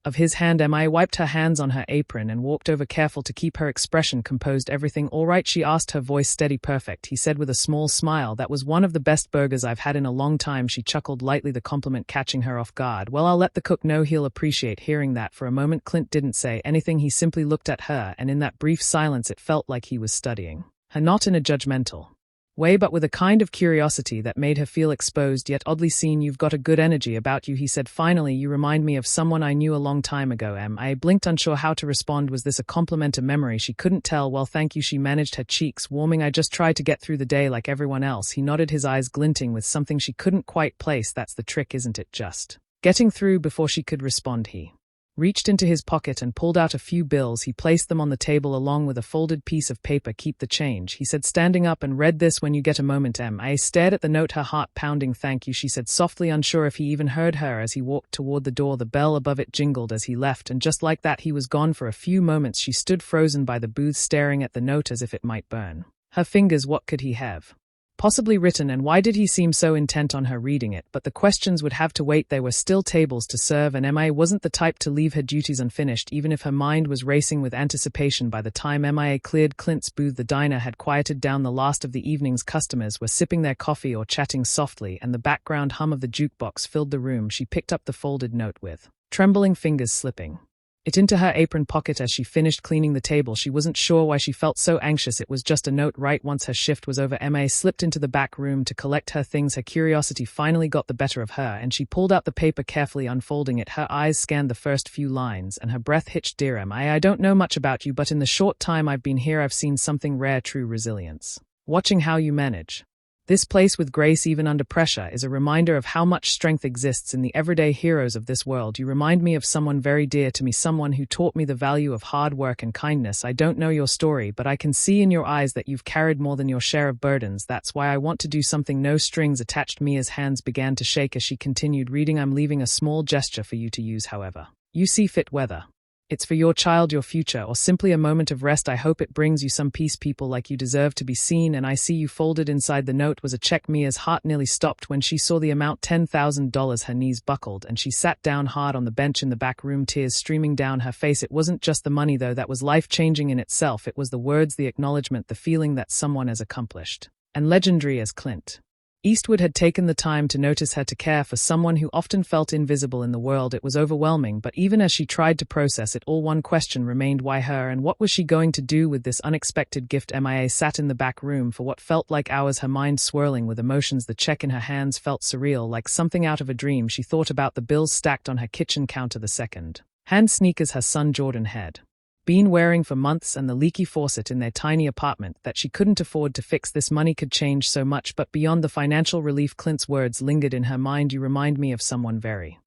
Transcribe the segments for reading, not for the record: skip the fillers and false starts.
of his hand. MIA wiped her hands on her apron and walked over, careful to keep her expression composed. "Everything all right?" she asked, her voice steady. "Perfect," he said with a small smile. "That was one of the best burgers I've had in a long time." She chuckled lightly, the compliment catching her off guard. "Well, I'll let the cook know. He'll appreciate hearing that." For a moment Clint didn't say anything. He simply looked at her, and in that brief silence it felt like he was studying her, not in a judgmental way, but with a kind of curiosity that made her feel exposed yet oddly seen. "You've got a good energy about you," he said finally. "You remind me of someone I knew a long time ago." I blinked, unsure how to respond. Was this a compliment, a memory? She couldn't tell. "Well, thank you," she managed, her cheeks warming. "I just tried to get through the day like everyone else." He nodded, his eyes glinting with something she couldn't quite place. "That's the trick, isn't it? Just getting through." Before she could respond, he reached into his pocket and pulled out a few bills. He placed them on the table along with a folded piece of paper. "Keep the change," he said, standing up, "and read this when you get a moment." MIA stared at the note, her heart pounding. "Thank you," she said softly, unsure if he even heard her. As he walked toward the door, the bell above it jingled as he left, and just like that he was gone. For a few moments she stood frozen by the booth, staring at the note as if it might burn her fingers. What could he have possibly written, and why did he seem so intent on her reading it? But the questions would have to wait. There were still tables to serve, and MIA wasn't the type to leave her duties unfinished, even if her mind was racing with anticipation. By the time MIA cleared Clint's booth, the diner had quieted down. The last of the evening's customers were sipping their coffee or chatting softly, and the background hum of the jukebox filled the room. She picked up the folded note with trembling fingers, slipping it into her apron pocket as she finished cleaning the table. She wasn't sure why she felt so anxious. It was just a note, right? Once her shift was over, MIA slipped into the back room to collect her things. Her curiosity finally got the better of her, and she pulled out the paper, carefully unfolding it. Her eyes scanned the first few lines, and her breath hitched. "Dear MIA, I don't know much about you, but in the short time I've been here I've seen something rare, true resilience. Watching how you manage this place with grace even under pressure is a reminder of how much strength exists in the everyday heroes of this world. You remind me of someone very dear to me, someone who taught me the value of hard work and kindness. I don't know your story, but I can see in your eyes that you've carried more than your share of burdens. That's why I want to do something, no strings attached." Mia's hands began to shake as she continued reading. "I'm leaving a small gesture for you to use however you see fit, whether it's for your child, your future, or simply a moment of rest. I hope it brings you some peace. People like you deserve to be seen, and I see you." Folded inside the note was a check. Mia's heart nearly stopped when she saw the amount, $10,000. Her knees buckled, and she sat down hard on the bench in the back room, tears streaming down her face. It wasn't just the money, though, that was life-changing in itself. It was the words, the acknowledgement, the feeling that someone as accomplished and legendary as Clint Eastwood had taken the time to notice her, to care for someone who often felt invisible in the world. It was overwhelming, but even as she tried to process it all, one question remained: why her, and what was she going to do with this unexpected gift? MIA sat in the back room for what felt like hours, her mind swirling with emotions. The check in her hands felt surreal, like something out of a dream. She thought about the bills stacked on her kitchen counter, the second-hand sneakers her son Jordan had been wearing for months, and the leaky faucet in their tiny apartment that she couldn't afford to fix. This money could change so much, but beyond the financial relief, Clint's words lingered in her mind. "You remind me of someone very..."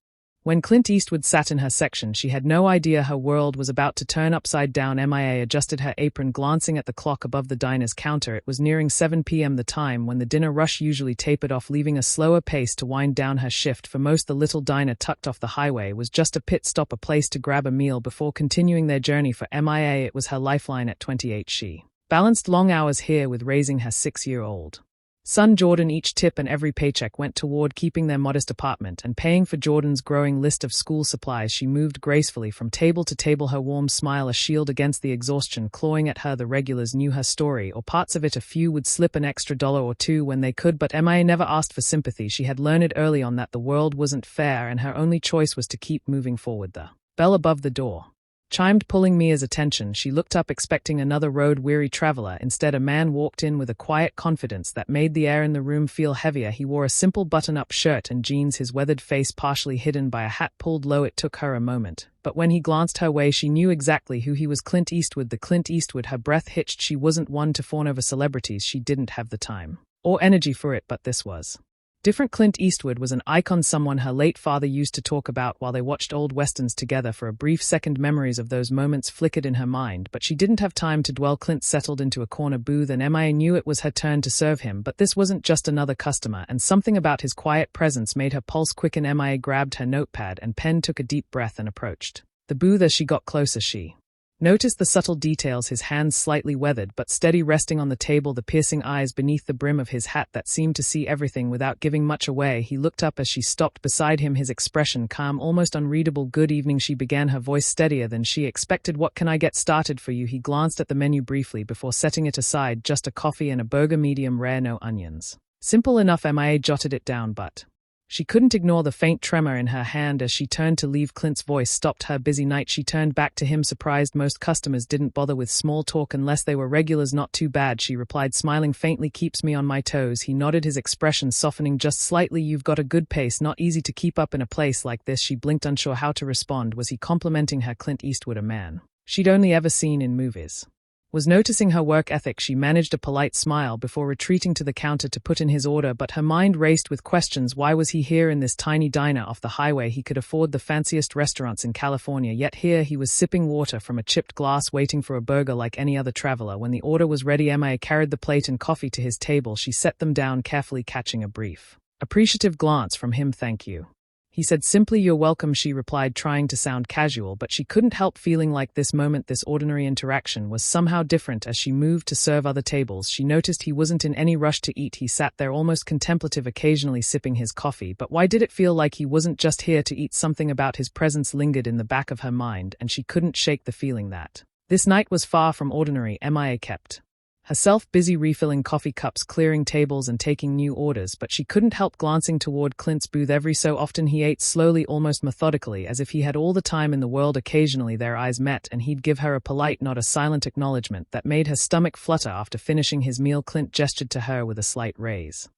When Clint Eastwood sat in her section, she had no idea her world was about to turn upside down. MIA adjusted her apron, glancing at the clock above the diner's counter. It was nearing 7 p.m., the time when the dinner rush usually tapered off, leaving a slower pace to wind down her shift. For most, the little diner tucked off the highway was just a pit stop, a place to grab a meal before continuing their journey. For MIA, it was her lifeline. At 28, she balanced long hours here with raising her 6-year-old son Jordan. Each tip and every paycheck went toward keeping their modest apartment and paying for Jordan's growing list of school supplies. She moved gracefully from table to table, her warm smile a shield against the exhaustion clawing at her. The regulars knew her story, or parts of it. A few would slip an extra $1 or $2 when they could, but MIA never asked for sympathy. She had learned early on that the world wasn't fair, and her only choice was to keep moving forward. The bell above the door chimed, pulling Mia's attention. She looked up, expecting another road-weary traveler. Instead, a man walked in with a quiet confidence that made the air in the room feel heavier. He wore a simple button-up shirt and jeans, his weathered face partially hidden by a hat pulled low. It took her a moment, but when he glanced her way, she knew exactly who he was. Clint Eastwood, the Clint Eastwood. Her breath hitched. She wasn't one to fawn over celebrities. She didn't have the time or energy for it, but this was different. Clint Eastwood was an icon, someone her late father used to talk about while they watched old westerns together. For a brief second, memories of those moments flickered in her mind, but she didn't have time to dwell. Clint settled into a corner booth, and MIA knew it was her turn to serve him. But this wasn't just another customer, and something about his quiet presence made her pulse quicken. MIA grabbed her notepad and pen, took a deep breath, and approached the booth. As she got closer, she Noticed the subtle details, his hands slightly weathered but steady resting on the table, the piercing eyes beneath the brim of his hat that seemed to see everything without giving much away. He looked up as she stopped beside him, his expression calm, almost unreadable. Good evening, she began, her voice steadier than she expected. What can I get started for you? He glanced at the menu briefly before setting it aside. Just a coffee and a burger, medium rare, no onions. Simple enough. Mia jotted it down, but she couldn't ignore the faint tremor in her hand as she turned to leave. Clint's voice stopped her. Busy night. She turned back to him, surprised. Most customers didn't bother with small talk unless they were regulars. Not too bad, she replied, smiling faintly. Keeps me on my toes. He nodded, his expression softening just slightly. You've got a good pace, not easy to keep up in a place like this. She blinked, unsure how to respond. Was he complimenting her? Clint Eastwood, a man she'd only ever seen in movies, was noticing her work ethic. She managed a polite smile before retreating to the counter to put in his order, but her mind raced with questions. Why was he here in this tiny diner off the highway? He could afford the fanciest restaurants in California, yet here he was sipping water from a chipped glass, waiting for a burger like any other traveler. When the order was ready, Mia carried the plate and coffee to his table. She set them down carefully, catching a brief, appreciative glance from him. Thank you, he said simply. You're welcome, she replied, trying to sound casual, but she couldn't help feeling like this moment, this ordinary interaction, was somehow different. As she moved to serve other tables, she noticed he wasn't in any rush to eat. He sat there almost contemplative, occasionally sipping his coffee. But why did it feel like he wasn't just here to eat? Something about his presence lingered in the back of her mind, and she couldn't shake the feeling that this night was far from ordinary. Mia kept herself busy refilling coffee cups, clearing tables, and taking new orders, but she couldn't help glancing toward Clint's booth. Every so often he ate slowly, almost methodically, as if he had all the time in the world. Occasionally their eyes met, and he'd give her a polite nod, a silent acknowledgement that made her stomach flutter. After finishing his meal, Clint gestured to her with a slight raise.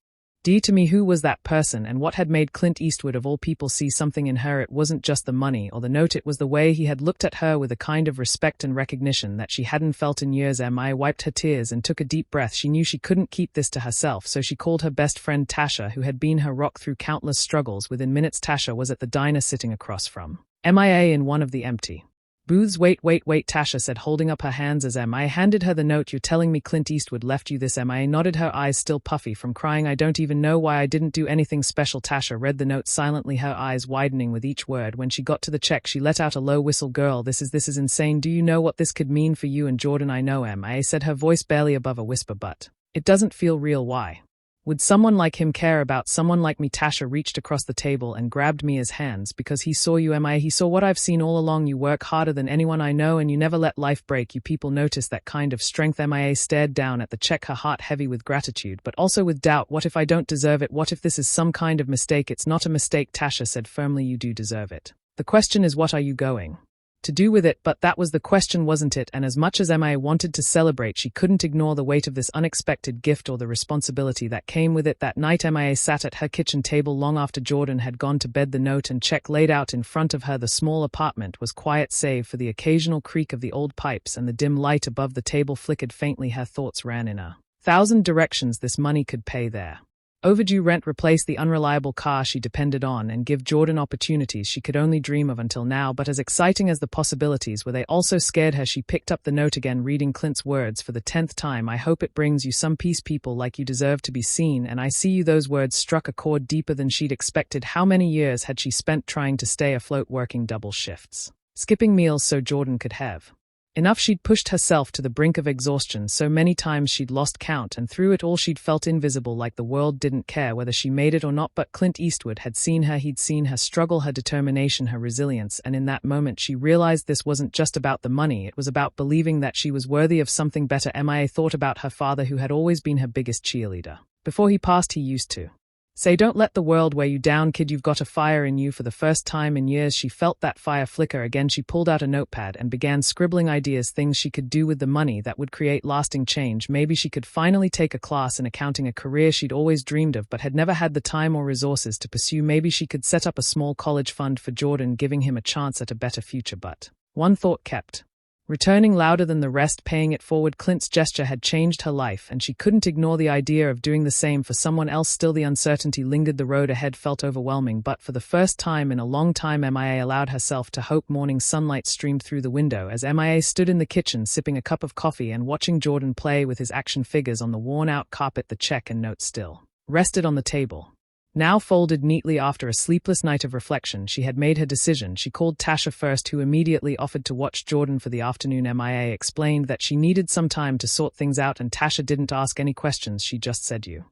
To me, who was that person, and what had made Clint Eastwood of all people see something in her? It wasn't just the money or the note, it was the way he had looked at her with a kind of respect and recognition that she hadn't felt in years. Mia wiped her tears and took a deep breath. She knew she couldn't keep this to herself, so she called her best friend Tasha, who had been her rock through countless struggles. Within minutes, Tasha was at the diner sitting across from Mia in one of the empty booths. Wait, Tasha said, holding up her hands as Mia handed her the note. You're telling me Clint Eastwood left you this? Mia nodded, her eyes still puffy from crying. I don't even know why. I didn't do anything special. Tasha read the note silently, her eyes widening with each word. When she got to the check, she let out a low whistle. Girl, this is insane. Do you know what this could mean for you and Jordan? I know, Mia said, her voice barely above a whisper, but it doesn't feel real. Why would someone like him care about someone like me? Tasha reached across the table and grabbed Mia's hands. Because he saw you, Mia. He saw what I've seen all along. You work harder than anyone I know, and you never let life break you. People notice that kind of strength. Mia stared down at the check, her heart heavy with gratitude, but also with doubt. What if I don't deserve it? What if this is some kind of mistake? It's not a mistake, Tasha said firmly. You do deserve it. The question is, what are you going to do with it? But that was the question, wasn't it? And as much as Mia wanted to celebrate, she couldn't ignore the weight of this unexpected gift or the responsibility that came with it. That night, Mia sat at her kitchen table long after Jordan had gone to bed. The note and check laid out in front of her. The small apartment was quiet save for the occasional creak of the old pipes, and the dim light above the table flickered faintly. Her thoughts ran in 1,000 directions. This money could pay their overdue rent, replace the unreliable car she depended on, and give Jordan opportunities she could only dream of until now. But as exciting as the possibilities were, they also scared her. She picked up the note again, reading Clint's words for the 10th time. I hope it brings you some peace. People like you deserve to be seen, and I see you. Those words struck a chord deeper than she'd expected. How many years had she spent trying to stay afloat, working double shifts, skipping meals so Jordan could have enough? She'd pushed herself to the brink of exhaustion so many times she'd lost count, and through it all she'd felt invisible, like the world didn't care whether she made it or not. But Clint Eastwood had seen her. He'd seen her struggle, her determination, her resilience, and in that moment she realized this wasn't just about the money. It was about believing that she was worthy of something better. Mia thought about her father, who had always been her biggest cheerleader. Before he passed, he used to say, don't let the world wear you down, kid. You've got a fire in you. For the first time in years, she felt that fire flicker again. She pulled out a notepad and began scribbling ideas, things she could do with the money that would create lasting change. Maybe she could finally take a class in accounting, a career she'd always dreamed of but had never had the time or resources to pursue. Maybe she could set up a small college fund for Jordan, giving him a chance at a better future. But one thought kept returning louder than the rest, paying it forward. Clint's gesture had changed her life, and she couldn't ignore the idea of doing the same for someone else. Still, the uncertainty lingered. The road ahead felt overwhelming, but for the first time in a long time, Mia allowed herself to hope. Morning sunlight streamed through the window as Mia stood in the kitchen sipping a cup of coffee and watching Jordan play with his action figures on the worn-out carpet. The check and note still rested on the table. Now folded neatly after a sleepless night of reflection, she had made her decision. She called Tasha first, who immediately offered to watch Jordan for the afternoon. MIA explained that she needed some time to sort things out, and Tasha didn't ask any questions. She just said, "You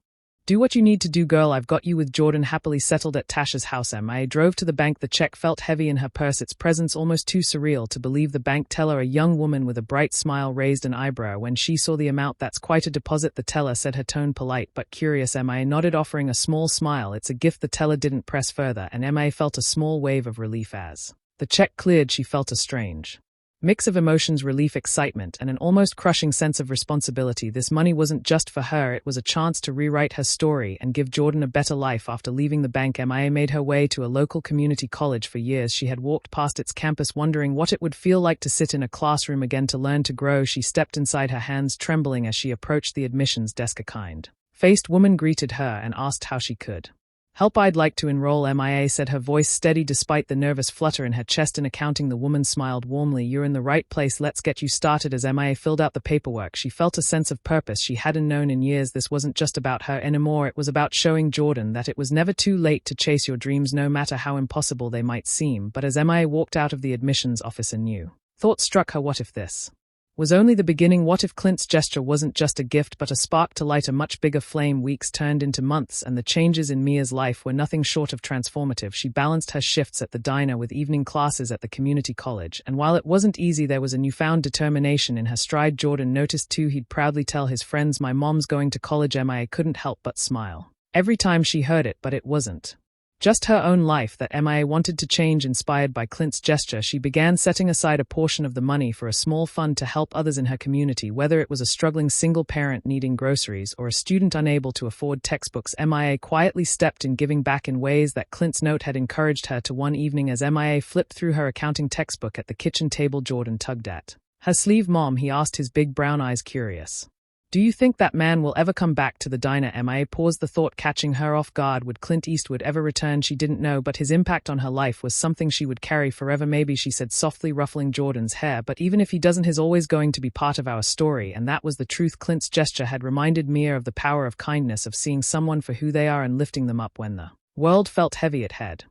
do what you need to do, girl. I've got you." With Jordan happily settled at Tasha's house, MIA drove to the bank. The check felt heavy in her purse, its presence almost too surreal to believe. The bank teller, a young woman with a bright smile, raised an eyebrow when she saw the amount. "That's quite a deposit," the teller said, her tone polite but curious. MIA nodded, offering a small smile. "It's a gift." The teller didn't press further, and MIA felt a small wave of relief as the check cleared. She felt a strange mix of emotions: relief, excitement, and an almost crushing sense of responsibility. This money wasn't just for her, it was a chance to rewrite her story and give Jordan a better life. After leaving the bank, MIA made her way to a local community college. For years she had walked past its campus, wondering what it would feel like to sit in a classroom again, to learn, to grow. She stepped inside, her hands trembling as she approached the admissions desk. A kind-faced woman greeted her and asked how she could help. "I'd like to enroll," MIA said, her voice steady despite the nervous flutter in her chest. "In accounting." The woman smiled warmly. "You're in the right place. Let's get you started." As MIA filled out the paperwork, she felt a sense of purpose she hadn't known in years. This wasn't just about her anymore. It was about showing Jordan that it was never too late to chase your dreams, no matter how impossible they might seem. But as MIA walked out of the admissions office, a new thought struck her. What if this was only the beginning? What if Clint's gesture wasn't just a gift but a spark to light a much bigger flame? Weeks turned into months, and the changes in Mia's life were nothing short of transformative. She balanced her shifts at the diner with evening classes at the community college, and while it wasn't easy, there was a newfound determination in her stride. Jordan noticed too. He'd proudly tell his friends, "My mom's going to college." MIA couldn't help but smile every time she heard it, but it wasn't just her own life that MIA wanted to change. Inspired by Clint's gesture, she began setting aside a portion of the money for a small fund to help others in her community, whether it was a struggling single parent needing groceries or a student unable to afford textbooks. MIA quietly stepped in, giving back in ways that Clint's note had encouraged her to. One evening, as MIA flipped through her accounting textbook at the kitchen table, Jordan tugged at her sleeve. "Mom," he asked, his big brown eyes curious, "do you think that man will ever come back to the diner?" MIA paused, the thought catching her off guard. Would Clint Eastwood ever return? She didn't know, but his impact on her life was something she would carry forever. "Maybe," she said softly, ruffling Jordan's hair, "but even if he doesn't, he's always going to be part of our story." And that was the truth. Clint's gesture had reminded Mia of the power of kindness, of seeing someone for who they are and lifting them up when the world felt heavy. It had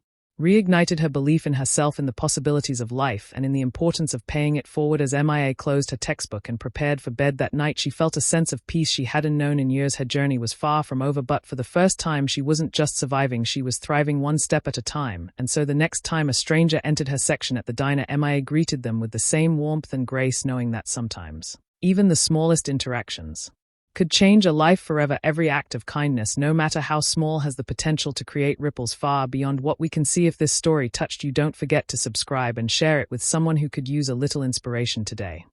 reignited her belief in herself, in the possibilities of life, and in the importance of paying it forward. As MIA closed her textbook and prepared for bed that night, she felt a sense of peace she hadn't known in years. Her journey was far from over, but for the first time she wasn't just surviving, she was thriving, one step at a time. And so the next time a stranger entered her section at the diner, MIA greeted them with the same warmth and grace, knowing that sometimes even the smallest interactions could change a life forever. Every act of kindness, no matter how small, has the potential to create ripples far beyond what we can see. If this story touched you, don't forget to subscribe and share it with someone who could use a little inspiration today.